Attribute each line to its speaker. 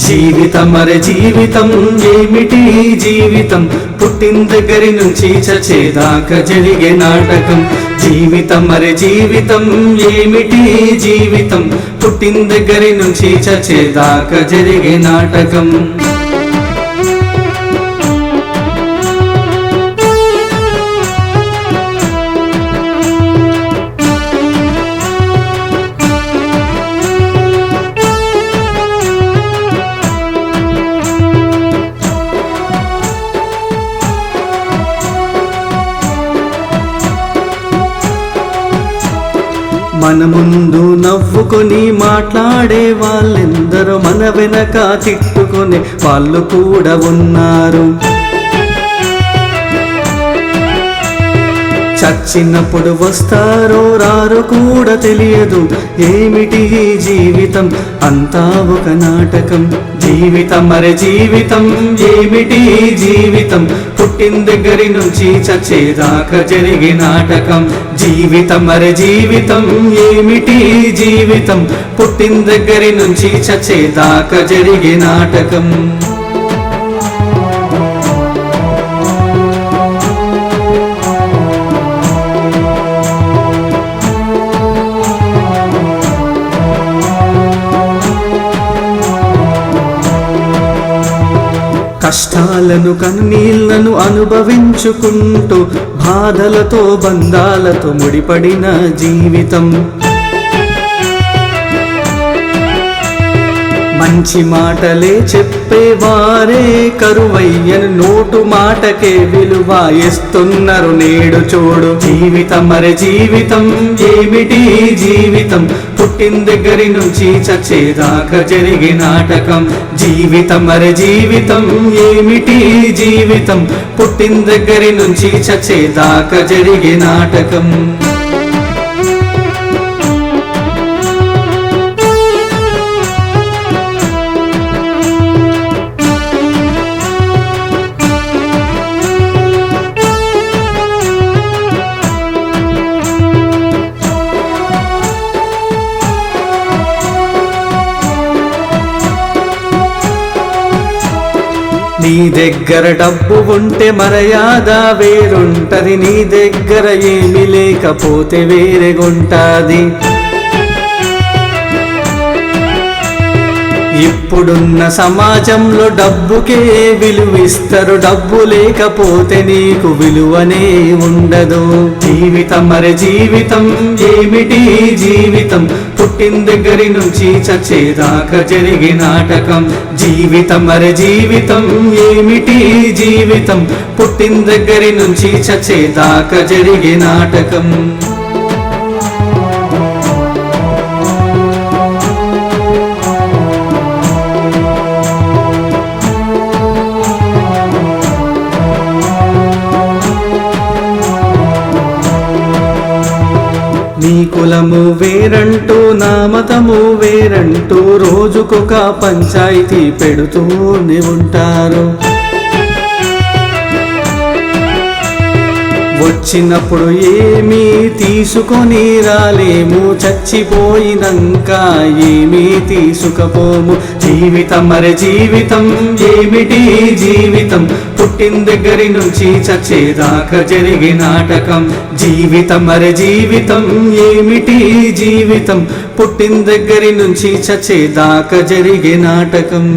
Speaker 1: జీవితం అరే జీవితం ఏమిటి జీవితం పుట్టిన దగ్గరి నుంచి చచ్చేదాకా జరిగే నాటకం జీవితం అరే జీవితం ఏమిటి జీవితం పుట్టిన దగ్గరి నుంచి చచ్చేదాకా జరిగే నాటకం మన ముందు నవ్వుకొని మాట్లాడే వాళ్ళెందరో మన వెనక తిట్టుకునే వాళ్ళు కూడా ఉన్నారు చచ్చినప్పుడు వస్తారో రారో కూడా తెలియదు ఏమిటి జీవితం అంతా ఒక నాటకం జీవితం అరే జీవితం ఏమిటి జీవితం పుట్టిన దగ్గరి నుంచి చచ్చేదాకా జరిగే నాటకం జీవితం అరే జీవితం ఏమిటి జీవితం పుట్టిన దగ్గరి నుంచి చచ్చేదాకా జరిగే నాటకం కష్టాలను కన్నీళ్లను అనుభవించుకుంటూ బాధలతో బంధాలతో ముడిపడిన జీవితం మంచి మాటలే చెప్పేవారే కరువయ్యను నోటు మాటకే విలువ ఇస్తున్నారు నేడు చూడు జీవితం అరే జీవితం ఏమిటి జీవితం పుట్టిన దగ్గరి నుంచి చచ్చేదాకా జరిగే నాటకం జీవితం అరే జీవితం ఏమిటి జీవితం పుట్టిన దగ్గరి నుంచి చచ్చేదాకా జరిగే నాటకం నీ దగ్గర డబ్బు ఉంటే మర్యాద వేరుంటది నీ దగ్గర ఏమీ లేకపోతే వేరేగుంటాది ఇప్పుడున్న సమాజంలో డబ్బుకే విలువిస్తారు డబ్బు లేకపోతే నీకు విలువనే ఉండదు జీవితం అరే జీవితం ఏమిటి జీవితం పుట్టిన దగ్గరి నుంచి చచ్చేదాకా జరిగే నాటకం జీవితం అరే జీవితం ఏమిటి జీవితం పుట్టిన దగ్గరి నుంచి చచ్చేదాకా జరిగే నాటకం నీ కులము వేరంటూ నా మతము వేరంటూ రోజుకొక పంచాయతీ పెడుతూనే ఉంటారు వచ్చినప్పుడు ఏమీ తీసుకొని రాలేము చచ్చిపోయినంక ఏమీ తీసుకపోము జీవితం అరే జీవితం ఏమిటి జీవితం పుట్టిన దగ్గరి నుంచి చచ్చేదాకా జరిగే నాటకం జీవితం అరే జీవితం ఏమిటి జీవితం పుట్టిన దగ్గరి నుంచి చచ్చేదాకా జరిగే నాటకం